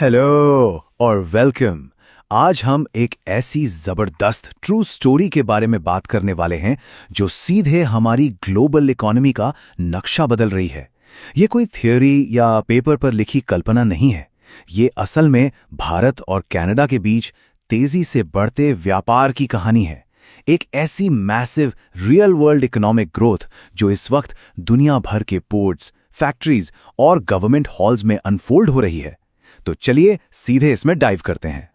Hello और welcome. आज हम एक ऐसी जबरदस्त ट्रू स्टोरी के बारे में बात करने वाले हैं जो सीधे हमारी ग्लोबल इकोनॉमी का नक्शा बदल रही है। ये कोई थ्योरी या पेपर पर लिखी कल्पना नहीं है। ये असल में भारत और कनाडा के बीच तेजी से बढ़ते व्यापार की कहानी है। एक ऐसी massive real world economic growth जो इस वक्त दुनिया भर के पोर्ट्स, फैक्ट्रीज और गवर्नमेंट हॉल्स में अनफोल्ड हो रही है। तो चलिए सीधे इसमें डाइव करते हैं।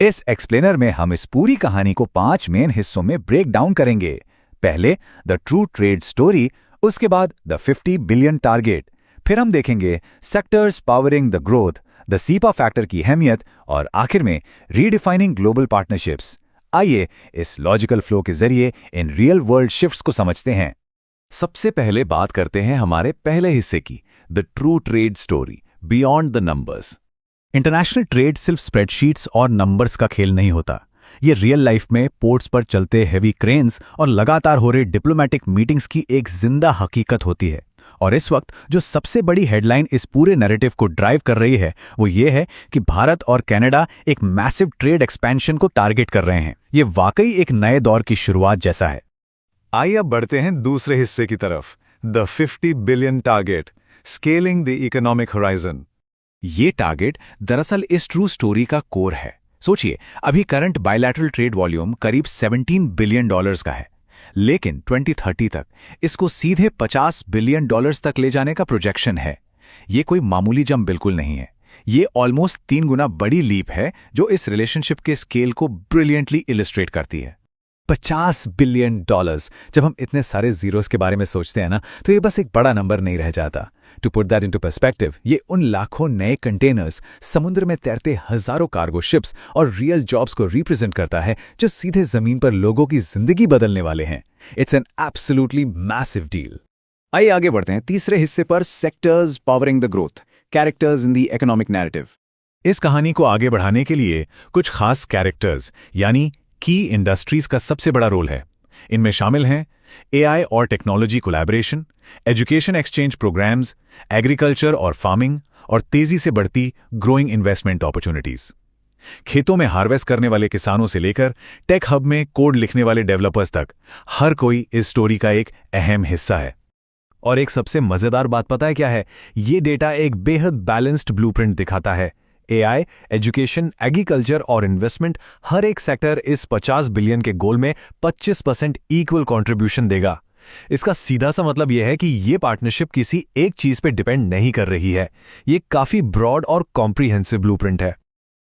इस एक्सप्लेनर में हम इस पूरी कहानी को 5 मेन हिस्सों में ब्रेक डाउन करेंगे। पहले द ट्रू ट्रेड स्टोरी, उसके बाद द 50 बिलियन टारगेट, फिर हम देखेंगे sectors powering the growth, the cepa factor की अहमियत और आखिर में रीडिफाइनिंग ग्लोबल पार्टनरशिप्स। आइए इस लॉजिकल फ्लो के जरिए इन रियल वर्ल्ड शिफ्ट्स को समझते हैं। सबसे पहले बात करते हैं हमारे पहले हिस्से की, the true trade story beyond the numbers. International trade सिर्फ स्प्रेडशीट्स और नंबर्स का खेल नहीं होता। ये रियल लाइफ में पोर्ट्स पर चलते हेवी क्रेन्स और लगातार हो रही डिप्लोमेटिक मीटिंग्स की एक जिंदा हकीकत होती है। और इस वक्त जो सबसे बड़ी हेडलाइन इस पूरे नैरेटिव को ड्राइव कर रही है वो ये है कि भारत और कनाडा एक मैसिव ट्रेड एक्सपेंशन को टारगेट कर रहे हैं। ये वाकई एक नए दौर की शुरुआत जैसा है। आइए अब बढ़ते हैं दूसरे हिस्से की तरफ, the 50 billion target, scaling the economic horizon. ये टारगेट दरअसल इस ट्रू स्टोरी का कोर है। सोचिए, अभी करंट बायलैटरल ट्रेड वॉल्यूम करीब $17 बिलियन का है, लेकिन 2030 तक इसको सीधे $50 बिलियन तक ले जाने का प्रोजेक्शन है। ये कोई मामूली जंप बिल्कुल नहीं है। ये ऑलमोस्ट 3 गुना बड़ी लीप है जो इस रिलेशनशिप के स्केल को ब्रिलियंटली इलिस्ट्रेट करती है। $50 बिलियन। जब हम इतने सारे जीरोस के बारे में सोचते हैं ना, तो ये बस एक बड़ा नंबर नहीं रह जाता। To put that into perspective, ये उन लाखों नए कंटेनर्स, समुद्र में तैरते हजारों कार्गो शिप्स और रियल जॉब्स को रिप्रेजेंट करता है जो सीधे जमीन पर लोगों की जिंदगी बदलने वाले हैं। It's an absolutely massive deal. आइए आगे बढ़ते हैं तीसरे हिस्से पर, sectors powering the growth, characters in the economic narrative. इस कहानी को आगे बढ़ाने के लिए कुछ खास कैरेक्टर्स यानी की इंडस्ट्रीज का सबसे बड़ा रोल है। इनमें शामिल हैं एआई और technology collaboration, education exchange programmes, agriculture और फार्मिंग और तेजी से बढ़ती ग्रोइंग इन्वेस्टमेंट अपॉर्चुनिटीज। खेतों में हार्वेस्ट करने वाले किसानों से लेकर टेक हब में कोड लिखने वाले डेवलपर्स तक हर कोई इस स्टोरी का एक अहम हिस्सा है। और एक सबसे मजेदार बात पता है क्या है? ये डेटा एक बेहद बैलेंस्ड ब्लूप्रिंट दिखाता है। एआई, एजुकेशन, एग्रीकल्चर और इन्वेस्टमेंट, हर एक सेक्टर इस 50 बिलियन के गोल में 25% इक्वल कंट्रीब्यूशन देगा। इसका सीधा सा मतलब यह है कि ये पार्टनरशिप किसी एक चीज पे डिपेंड नहीं कर रही है। ये काफी ब्रॉड और कॉम्प्रिहेंसिव ब्लूप्रिंट है।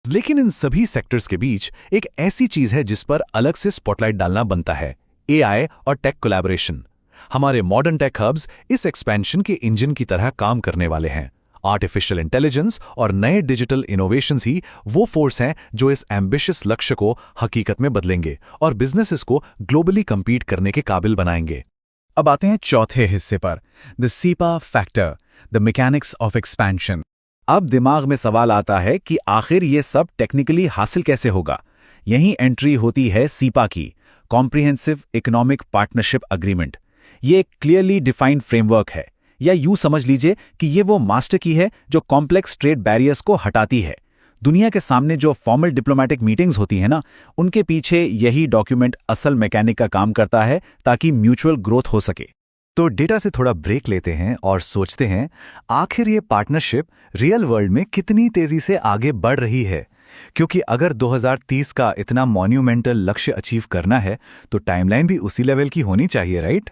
लेकिन इन सभी सेक्टर्स के बीच एक ऐसी चीज है जिस पर अलग से स्पॉटलाइट डालना बनता है, एआई और टेक कोलैबोरेशन। हमारे मॉडर्न टेक हब्स इस एक्सपेंशन के इंजन की तरह काम करने वाले हैं। आर्टिफिशियल इंटेलिजेंस और नए डिजिटल इनोवेशंस ही वो फोर्स हैं जो इस एम्बिशियस लक्ष्य को हकीकत में बदलेंगे और बिजनेसेस को ग्लोबली compete करने के काबिल बनाएंगे। अब आते हैं चौथे हिस्से पर, the cepa factor, the mechanics of expansion. अब दिमाग में सवाल आता है कि आखिर ये सब टेक्निकली हासिल कैसे होगा। यहीं एंट्री होती है सीपा की, कॉम्प्रिहेंसिव इकोनॉमिक पार्टनरशिप अग्रीमेंट। ये एक क्लियरली डिफाइंड फ्रेमवर्क है, या यूं समझ लीजिए कि ये वो मास्टर की है जो कॉम्प्लेक्स ट्रेड बैरियर्स को हटाती है। दुनिया के सामने जो फॉर्मल डिप्लोमेटिक मीटिंग्स होती हैं ना, उनके पीछे यही डॉक्यूमेंट असल मैकेनिक का काम करता है ताकि म्यूचुअल ग्रोथ हो सके। तो डेटा से थोड़ा ब्रेक लेते हैं और सोचते हैं, आखिर ये पार्टनरशिप रियल वर्ल्ड में कितनी तेजी से आगे बढ़ रही है। क्योंकि अगर 2030 का इतना मॉन्यूमेंटल लक्ष्य अचीव करना है तो टाइमलाइन भी उसी लेवल की होनी चाहिए, right?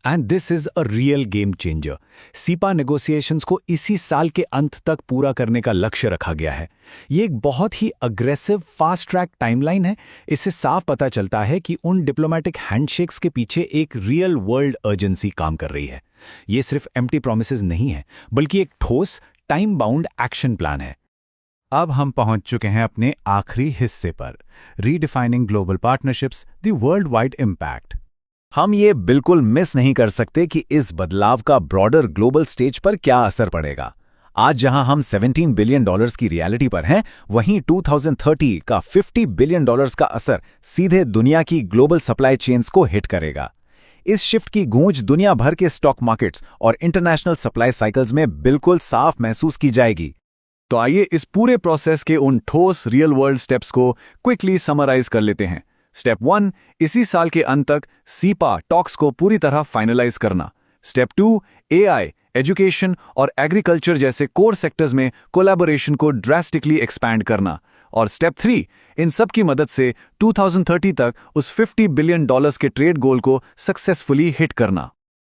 And this is a real game changer. Cepa negotiations को इसी साल के अंत तक पूरा करने का लक्ष्य रखा गया है। ये एक बहुत ही अग्रेसिव फास्ट ट्रैक टाइमलाइन है। इससे साफ पता चलता है कि उन डिप्लोमेटिक हैंडशेक्स के पीछे एक रियल वर्ल्ड अर्जेंसी काम कर रही है। ये सिर्फ एम्प्टी प्रॉमिसेस नहीं है, बल्कि एक ठोस टाइम बाउंड एक्शन प्लान है। अब हम पहुंच चुके हैं अपने आखिरी हिस्से पर, redefining global partnerships, the world wide impact. हम ये बिल्कुल मिस नहीं कर सकते कि इस बदलाव का ब्रॉडर ग्लोबल स्टेज पर क्या असर पड़ेगा। आज जहां हम $17 बिलियन की रियलिटी पर हैं, वहीं 2030 का $50 बिलियन का असर सीधे दुनिया की ग्लोबल सप्लाई चेन्स को हिट करेगा। इस शिफ्ट की गूंज दुनिया भर के स्टॉक मार्केट्स और इंटरनेशनल सप्लाई साइकिल्स में बिल्कुल साफ महसूस की जाएगी। तो आइए इस पूरे प्रोसेस के उन ठोस रियल वर्ल्ड स्टेप्स को क्विकली समराइज कर लेते हैं। स्टेप 1, इसी साल के अंत तक सीपा टॉक्स को पूरी तरह फाइनलाइज करना। स्टेप 2, एआई, एजुकेशन और एग्रीकल्चर जैसे कोर सेक्टर्स में कोलैबोरेशन को ड्रास्टिकली एक्सपैंड करना। और स्टेप 3, इन सब की मदद से 2030 तक उस $50 बिलियन के ट्रेड गोल को सक्सेसफुली हिट करना।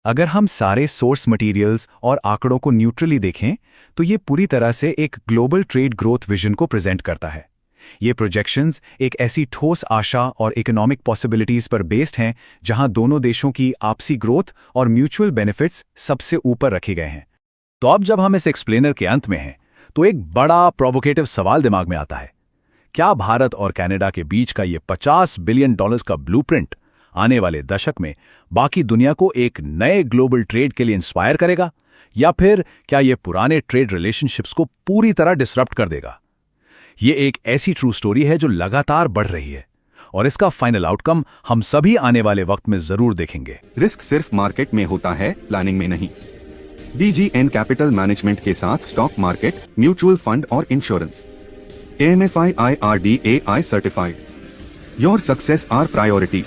अगर हम सारे सोर्स मटेरियल्स और आंकड़ों को न्यूट्रली देखें तो ये पूरी तरह से एक ग्लोबल ट्रेड ग्रोथ विजन को प्रेजेंट करता है। ये प्रोजेक्शंस एक ऐसी ठोस आशा और इकोनॉमिक पॉसिबिलिटीज पर बेस्ड हैं जहां दोनों देशों की आपसी ग्रोथ और म्यूचुअल बेनिफिट्स सबसे ऊपर रखे गए हैं। तो अब जब हम इस एक्सप्लेनर के अंत में हैं तो एक बड़ा प्रोवोकेटिव सवाल दिमाग में आता है, क्या भारत और कनाडा के बीच का ये $50 बिलियन का ब्लूप्रिंट आने वाले दशक में बाकी दुनिया को एक नए ग्लोबल ट्रेड के लिए इंस्पायर करेगा, या फिर क्या ये पुराने ट्रेड रिलेशनशिप्स को पूरी तरह डिसरप्ट कर देगा? ये एक ऐसी ट्रू स्टोरी है जो लगातार बढ़ रही है और इसका फाइनल आउटकम हम सभी आने वाले वक्त में जरूर देखेंगे। रिस्क सिर्फ मार्केट में होता है, प्लानिंग में नहीं। DGN कैपिटल मैनेजमेंट के साथ स्टॉक मार्केट, म्यूचुअल फंड और insurance. AMFI IRDAI certified. Your success our priority.